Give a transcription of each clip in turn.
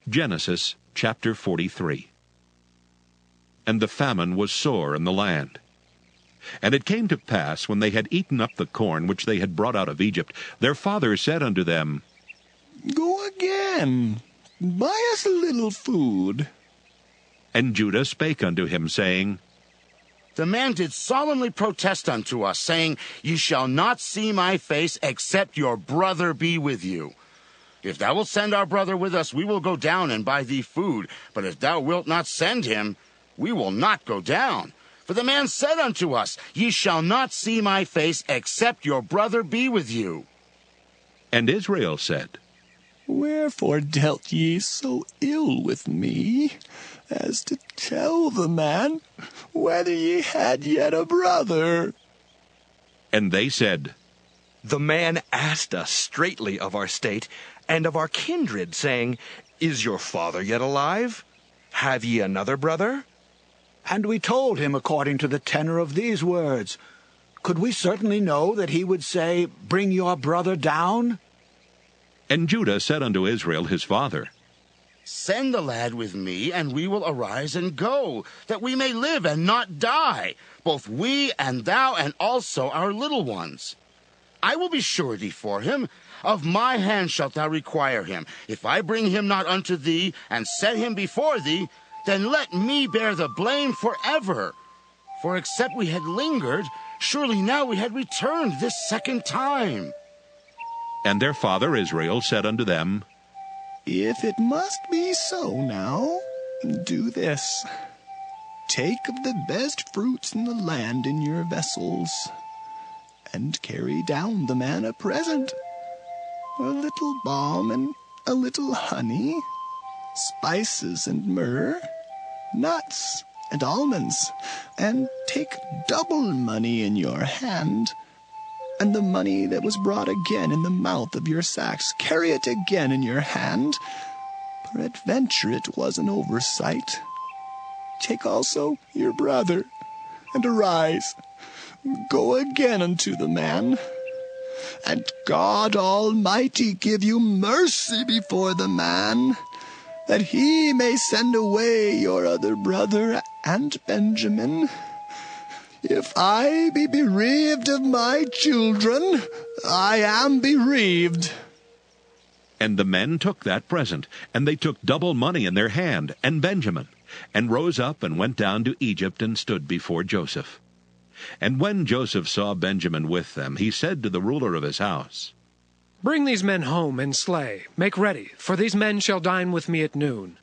Genesis chapter 43. And the famine was sore in the land. And it came to pass, when they had eaten up the corn which they had brought out of Egypt, their father said unto them, Go again, buy us a little food. And Judah spake unto him, saying, The man did solemnly protest unto us, saying, Ye shall not see my face, except your brother be with you. If thou wilt send our brother with us, we will go down and buy thee food. But if thou wilt not send him, we will not go down. For the man said unto us, Ye shall not see my face, except your brother be with you. And Israel said, Wherefore dealt ye so ill with me, as to tell the man whether ye had yet a brother? And they said, The man asked us straitly of our state and of our kindred, saying, Is your father yet alive? Have ye another brother? And we told him according to the tenor of these words. Could we certainly know that he would say, Bring your brother down? And Judah said unto Israel his father, Send the lad with me, and we will arise and go, that we may live and not die, both we and thou, and also our little ones. I will be surety for him. Of my hand shalt thou require him. If I bring him not unto thee, and set him before thee, then let me bear the blame forever. For except we had lingered, surely now we had returned this second time. And their father Israel said unto them, If it must be so now, do this. Take of the best fruits in the land in your vessels, and carry down the man a present, a little balm and a little honey, spices and myrrh, nuts and almonds, and take double money in your hand, and the money that was brought again in the mouth of your sacks, carry it again in your hand. Peradventure it was an oversight. Take also your brother, and arise, go again unto the man. And God Almighty give you mercy before the man, that he may send away your other brother and Benjamin. If I be bereaved of my children, I am bereaved. And the men took that present, and they took double money in their hand, and Benjamin, and rose up and went down to Egypt, and stood before Joseph. And when Joseph saw Benjamin with them, he said to the ruler of his house, Bring these men home and slay. Make ready, for these men shall dine with me at noon.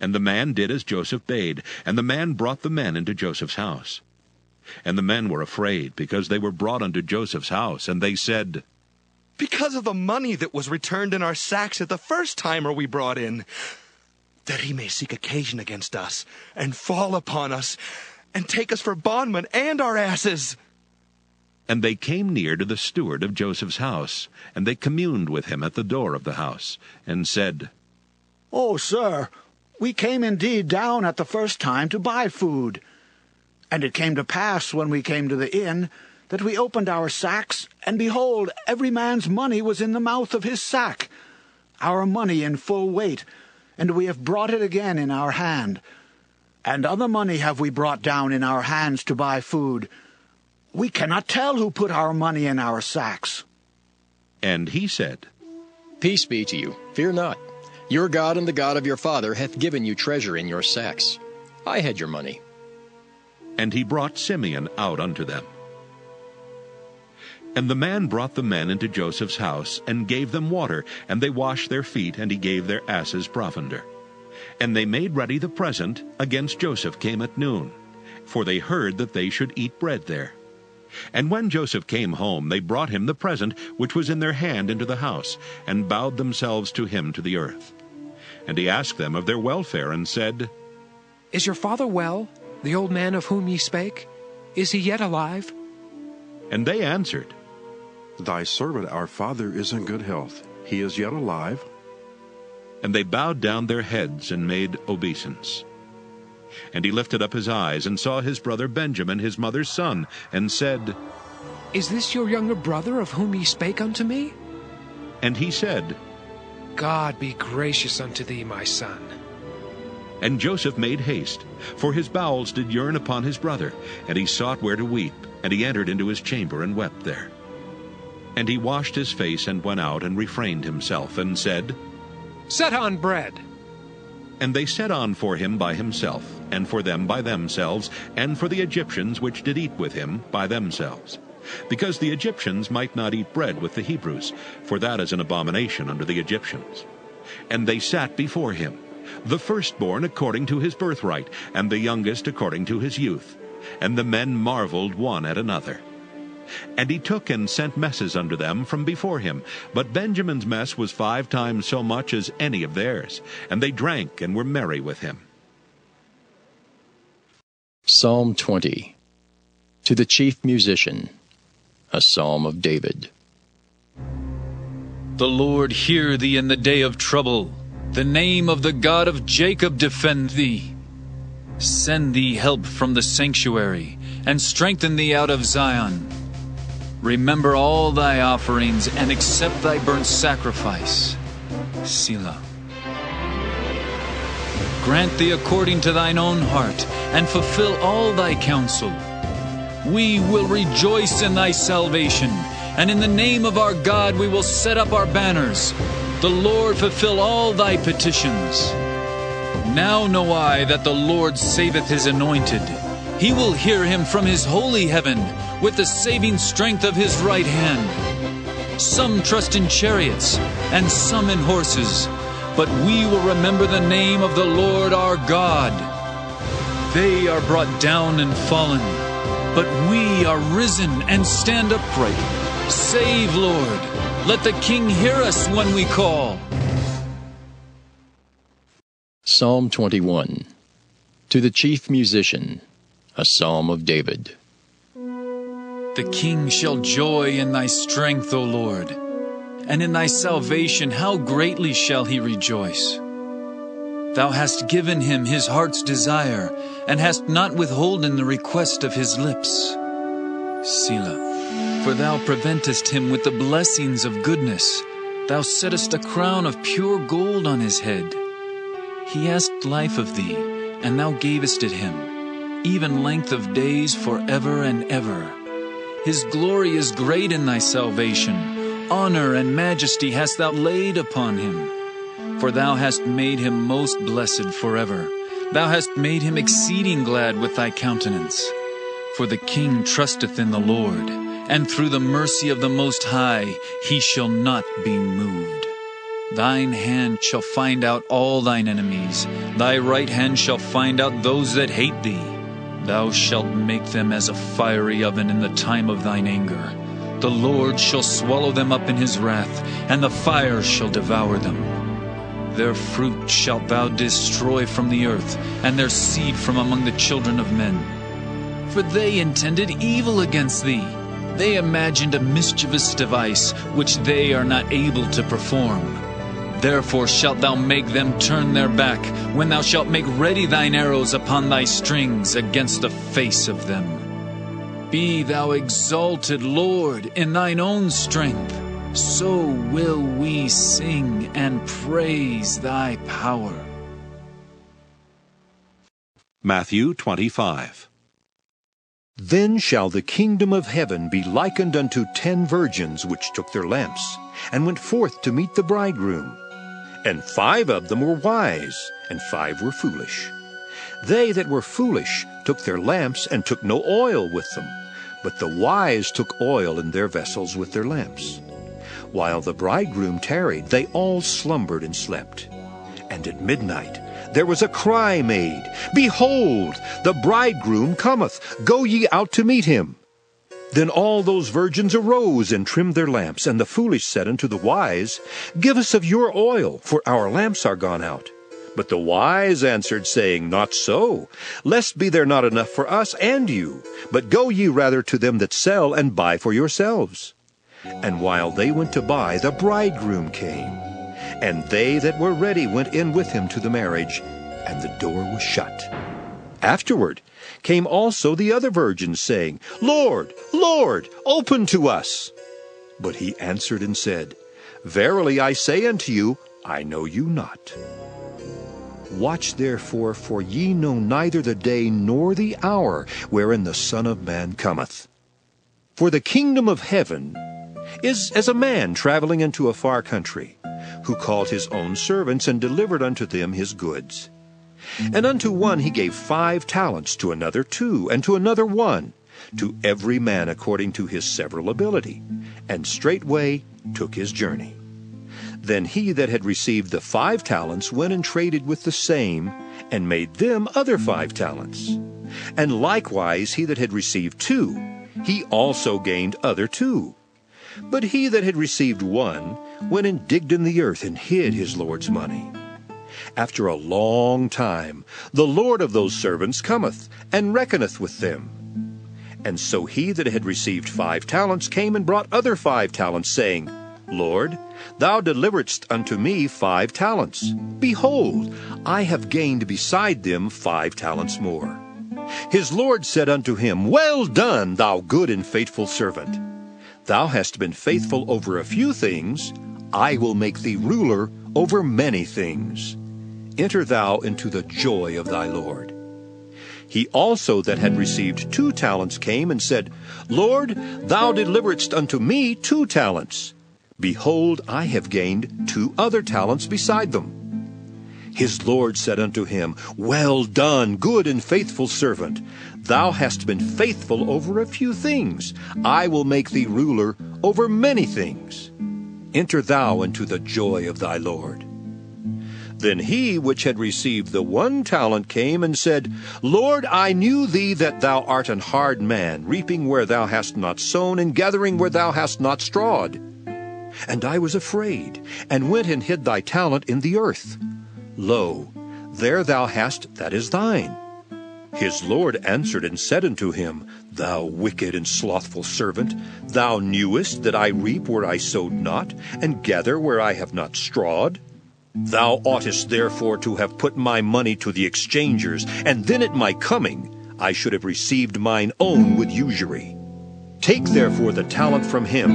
And the man did as Joseph bade, and the man brought the men into Joseph's house. And the men were afraid, because they were brought unto Joseph's house, and they said, Because of the money that was returned in our sacks at the first time are we brought in, that he may seek occasion against us, and fall upon us, and take us for bondmen and our asses. And they came near to the steward of Joseph's house, and they communed with him at the door of the house, and said, Oh, sir, we came indeed down at the first time to buy food. And it came to pass, when we came to the inn, that we opened our sacks, and behold, every man's money was in the mouth of his sack, our money in full weight, and we have brought it again in our hand. And other money have we brought down in our hands to buy food. We cannot tell who put our money in our sacks. And he said, Peace be to you, fear not. Your God and the God of your father hath given you treasure in your sacks. I had your money. And he brought Simeon out unto them. And the man brought the men into Joseph's house, and gave them water, and they washed their feet, and he gave their asses provender. And they made ready the present against Joseph came at noon, for they heard that they should eat bread there. And when Joseph came home, they brought him the present which was in their hand into the house, and bowed themselves to him to the earth. And he asked them of their welfare, and said, Is your father well, the old man of whom ye spake? Is he yet alive? And they answered, Thy servant our father is in good health. He is yet alive. And they bowed down their heads and made obeisance. And he lifted up his eyes, and saw his brother Benjamin, his mother's son, and said, Is this your younger brother of whom ye spake unto me? And he said, God be gracious unto thee, my son. And Joseph made haste, for his bowels did yearn upon his brother, and he sought where to weep, and he entered into his chamber and wept there. And he washed his face and went out and refrained himself, and said, Set on bread. And they set on for him by himself, and for them by themselves, and for the Egyptians which did eat with him by themselves. Because the Egyptians might not eat bread with the Hebrews, for that is an abomination unto the Egyptians. And they sat before him, the firstborn according to his birthright, and the youngest according to his youth. And the men marveled one at another. And he took and sent messes unto them from before him. But Benjamin's mess was 5 times so much as any of theirs. And they drank and were merry with him. Psalm 20. To the chief musician, a psalm of David. The Lord hear thee in the day of trouble. The name of the God of Jacob defend thee. Send thee help from the sanctuary, and strengthen thee out of Zion. Remember all thy offerings, and accept thy burnt sacrifice. Selah. Grant thee according to thine own heart, and fulfill all thy counsel. We will rejoice in thy salvation, and in the name of our God we will set up our banners. The Lord fulfill all thy petitions. Now know I that the Lord saveth his anointed. He will hear him from his holy heaven, with the saving strength of his right hand. Some trust in chariots, and some in horses, but we will remember the name of the Lord our God. They are brought down and fallen, but we are risen and stand upright. Save, Lord. Let the King hear us when we call. Psalm 21. To the chief musician, a psalm of David. The king shall joy in thy strength, O Lord, and in thy salvation how greatly shall he rejoice. Thou hast given him his heart's desire, and hast not withholden the request of his lips. Selah. For thou preventest him with the blessings of goodness. Thou settest a crown of pure gold on his head. He asked life of thee, and thou gavest it him, even length of days forever and ever. His glory is great in thy salvation. Honor and majesty hast thou laid upon him. For thou hast made him most blessed forever. Thou hast made him exceeding glad with thy countenance. For the king trusteth in the Lord, and through the mercy of the Most High he shall not be moved. Thine hand shall find out all thine enemies. Thy right hand shall find out those that hate thee. Thou shalt make them as a fiery oven in the time of thine anger. The Lord shall swallow them up in his wrath, and the fire shall devour them. Their fruit shalt thou destroy from the earth, and their seed from among the children of men. For they intended evil against thee. They imagined a mischievous device, which they are not able to perform. Therefore shalt thou make them turn their back, when thou shalt make ready thine arrows upon thy strings against the face of them. Be thou exalted, Lord, in thine own strength. So will we sing and praise thy power. Matthew 25. Then shall the kingdom of heaven be likened unto 10 virgins which took their lamps, and went forth to meet the bridegroom. And 5 of them were wise, and 5 were foolish. They that were foolish took their lamps, and took no oil with them. But the wise took oil in their vessels with their lamps. While the bridegroom tarried, they all slumbered and slept. And at midnight there was a cry made, Behold, the bridegroom cometh, go ye out to meet him. Then all those virgins arose and trimmed their lamps. And the foolish said unto the wise, Give us of your oil, for our lamps are gone out. But the wise answered, saying, Not so, lest be there not enough for us and you. But go ye rather to them that sell, and buy for yourselves. And while they went to buy, the bridegroom came. And they that were ready went in with him to the marriage, and the door was shut. Afterward came also the other virgins, saying, Lord, Lord, open to us. But he answered and said, Verily I say unto you, I know you not. Watch therefore, for ye know neither the day nor the hour wherein the Son of Man cometh. For the kingdom of heaven is as a man traveling into a far country, who called his own servants, and delivered unto them his goods. And unto one he gave 5 talents, to another 2, and to another 1, to every man according to his several ability, and straightway took his journey. Then he that had received the 5 talents went and traded with the same, and made them other 5 talents. And likewise he that had received 2, he also gained other 2. But he that had received 1 went and digged in the earth, and hid his Lord's money. After a long time the Lord of those servants cometh, and reckoneth with them. And so he that had received 5 talents came and brought other 5 talents, saying, Lord, thou deliveredst unto me 5 talents. Behold, I have gained beside them 5 talents more. His Lord said unto him, Well done, thou good and faithful servant. Thou hast been faithful over a few things, I will make thee ruler over many things. Enter thou into the joy of thy Lord. He also that had received 2 talents came and said, Lord, thou deliveredst unto me 2 talents. Behold, I have gained 2 other talents beside them. His Lord said unto him, Well done, good and faithful servant. Thou hast been faithful over a few things. I will make thee ruler over many things. Enter thou into the joy of thy Lord. Then he which had received the 1 talent came and said, Lord, I knew thee that thou art an hard man, reaping where thou hast not sown, and gathering where thou hast not strawed. And I was afraid, and went and hid thy talent in the earth. Lo, there thou hast that is thine. His Lord answered and said unto him, Thou wicked and slothful servant, thou knewest that I reap where I sowed not, and gather where I have not strawed? Thou oughtest therefore to have put my money to the exchangers, and then at my coming I should have received mine own with usury. Take therefore the talent from him,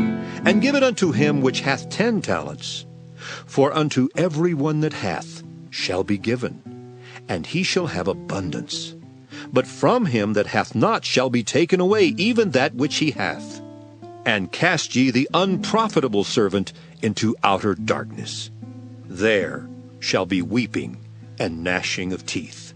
and give it unto him which hath 10 talents. For unto every one that hath shall be given, and he shall have abundance. But from him that hath not shall be taken away even that which he hath. And cast ye the unprofitable servant into outer darkness. There shall be weeping and gnashing of teeth.